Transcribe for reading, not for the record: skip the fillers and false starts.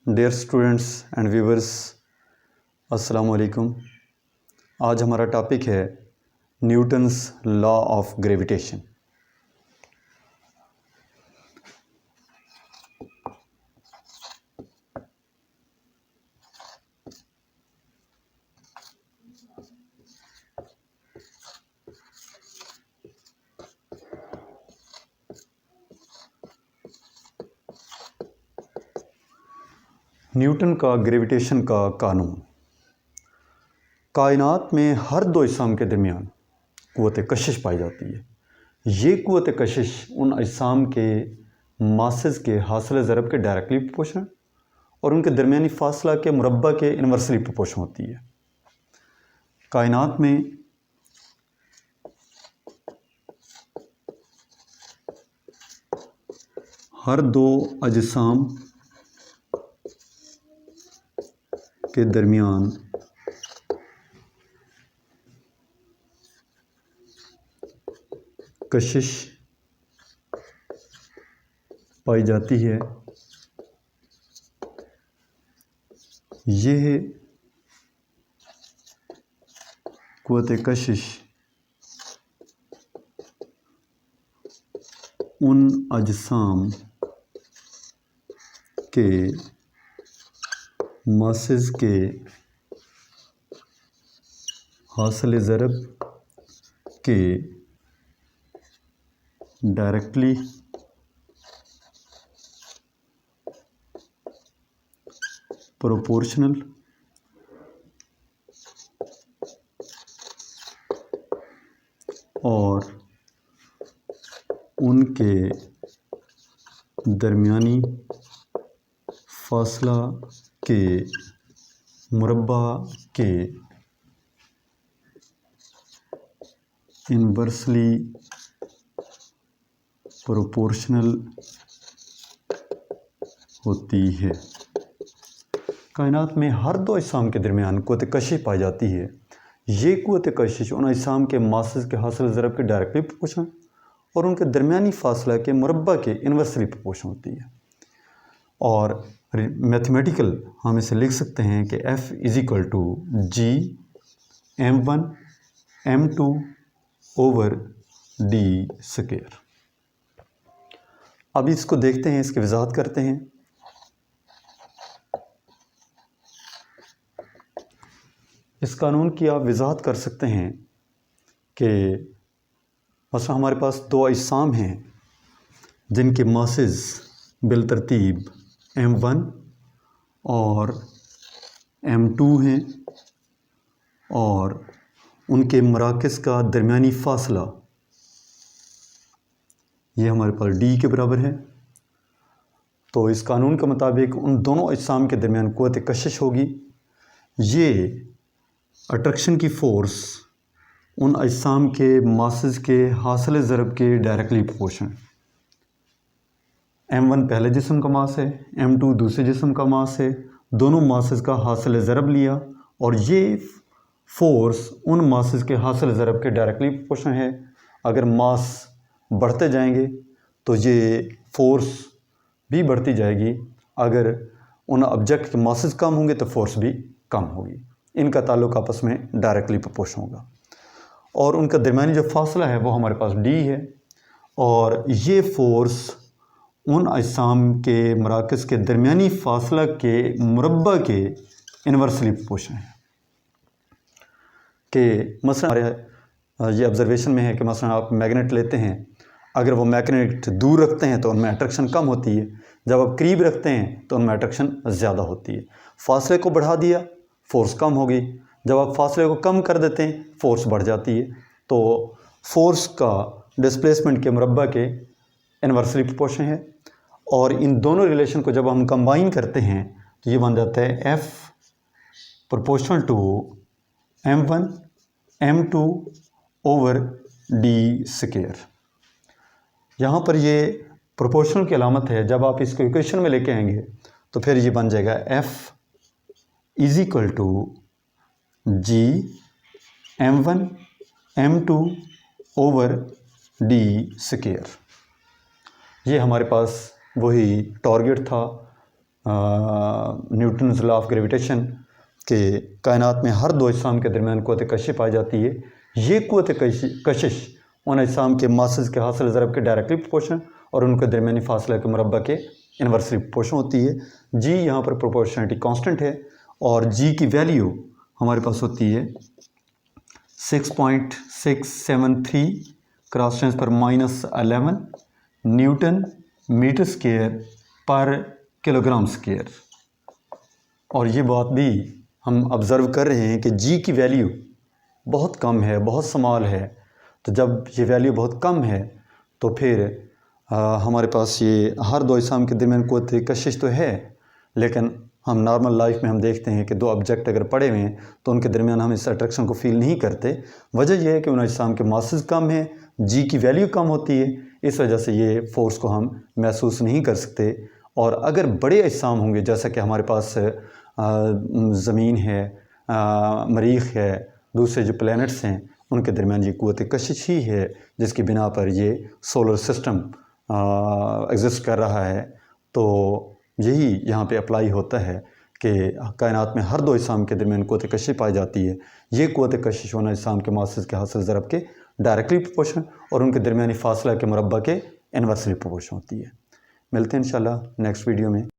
Dear students and viewers, अस्सलाम वालेकुम। आज हमारा टॉपिक है Newton's law of gravitation. Newton का ग्रेविटेशन का कानून। कायनात में हर दो अजसाम के दरमियान क़ुव्वत कशिश पाई जाती है। ये क़ुव्वत कशिश उन अजसाम के मासेस के हासिल ज़रब के डायरेक्टली प्रोपोर्शनल और उनके दरमियानी फासला के मुरब्बा के इन्वर्सली प्रोपोर्शनल होती है। कायनात में हर दो अजसाम के दरमियान कशिश पाई जाती है। यह क़ुव्वत कशिश उन अजसाम के मासेस के हासिल ज़रब के डायरेक्टली प्रोपोर्शनल और उनके दरमियानी फासला के मुरब्बा के इन्वर्सली प्रोपोर्शनल होती है। कायनात में हर दो अजसाम के दरमियान क़ुव्वत कशिश पाई जाती है। ये क़ुव्वत कशिश उन अजसाम के मासेस के हासिल ज़रब के डायरेक्टली प्रोपोर्शनल और उनके दरमियानी फासला के मुरब्बा के इन्वर्सली प्रोपोर्शनल होती है। और मैथमेटिकल हम इसे लिख सकते हैं कि F = G m1 m2 over d²। अब इसको देखते हैं, इसकी वजाहत करते हैं। इस कानून की आप वजाहत कर सकते हैं कि मसलन हमारे पास दो अजसाम हैं जिनके मासेस बिलतरतीब m1 और m2 हैं और उनके मराकज़ का दरमियानी फ़ासला ये हमारे पास d के बराबर है। तो इस कानून के मुताबिक उन दोनों अजसाम के दरमियान क़ुव्वत कशिश होगी। ये अट्रैक्शन की फ़ोर्स उन अजसाम के मासेस के हासिल ज़रब के डायरेक्टली प्रोपोर्शनल। m1 पहले जिस्म का मास है, m2 दूसरे जिस्म का मास है। दोनों मासेस का हासिल ज़रब लिया और ये फ़ोर्स उन मासेस के हासिल ज़रब के डायरेक्टली प्रोपोर्शनल है। अगर मास बढ़ते जाएंगे तो ये फ़ोर्स भी बढ़ती जाएगी। अगर उन ऑब्जेक्ट के मासेस कम होंगे तो फ़ोर्स भी कम होगी। इनका ताल्लुक़ आपस में डायरेक्टली प्रोपोर्शनल होगा और उनका दरमियानी जो फासला है वो हमारे पास d है और ये फ़ोर्स उन अजसाम के मराकज़ के दरमियानी फासला के मुरब्बा के इन्वर्सली प्रोपोर्शनल है। कि मसलन हमारे ये ऑब्ज़र्वेशन में है कि मसलन आप मैग्नेट लेते हैं, अगर वो मैग्नेट दूर रखते हैं तो उनमें अट्रैक्शन कम होती है, जब आप करीब रखते हैं तो उनमें अट्रैक्शन ज़्यादा होती है। फासले को बढ़ा दिया, फ़ोर्स कम होगी। जब आप फासले को कम कर देते हैं, फ़ोर्स बढ़ जाती है। तो फ़ोर्स का डिस्प्लेसमेंट के मुरब्बा के इन्वर्सली प्रोपोर्शनल है और इन दोनों रिलेशन को जब हम कंबाइन करते हैं तो ये बन जाता है F ∝ m1 m2 over d²। यहाँ पर ये प्रोपोर्शनल की अलामत है। जब आप इसको इक्वेशन में लेके आएंगे तो फिर ये बन जाएगा F = G m1 m2 over d²। ये हमारे पास वही टारगेट था न्यूटन्स लॉ ऑफ ग्रेविटेशन के कायनात में हर दो अजसाम के दरमियान क़ुव्वत कशिश पाई जाती है। ये क़ुव्वत कशिश उन अजसाम के मासेस के हासिल ज़रब के डायरेक्टली प्रोपोर्शनल और उनके दरमियानी फासले के मुरब्बा के इन्वर्सली प्रोपोर्शनल होती है। जी यहाँ पर प्रोपोर्शनलिटी कांस्टेंट है और जी की वैल्यू हमारे पास होती है 6.673 क्रॉस टेंस पर -11 न्यूटन मीटर स्क्वायर पर किलोग्राम स्क्वायर। और ये बात भी हम ऑब्ज़र्व कर रहे हैं कि जी की वैल्यू बहुत कम है, बहुत स्मॉल है। तो जब ये वैल्यू बहुत कम है तो फिर हमारे पास ये हर दो अजसाम के दरमियान क़ुव्वत कशिश तो है, लेकिन हम नॉर्मल लाइफ में हम देखते हैं कि दो ऑब्जेक्ट अगर पड़े हुए हैं तो उनके दरमियान हम इस अट्रैक्शन को फील नहीं करते। वजह यह है कि उन अजसाम के मासेस कम है, जी की वैल्यू कम होती है, इस वजह से ये फ़ोर्स को हम महसूस नहीं कर सकते। और अगर बड़े अजसाम होंगे, जैसा कि हमारे पास ज़मीन है, मरीख़ है, दूसरे जो प्लैनेट्स हैं, उनके दरमियान ये क़ुव्वत कशिश ही है जिसकी बिना पर ये सोलर सिस्टम एग्जिस्ट कर रहा है। तो यही यहाँ पे अप्लाई होता है कि कायनात में हर दो अजसाम के दरमियान क़ुव्वत कशिश पाई जाती है। ये क़ुव्वत कशिश उन अजसाम के मासेस के हासिल ज़रब के डायरेक्टली प्रोपोर्शनल और उनके दरमियानी फासला के मुरब्बा के इन्वर्सली प्रोपोर्शनल होती है। मिलते हैं इंशाल्लाह नेक्स्ट वीडियो में।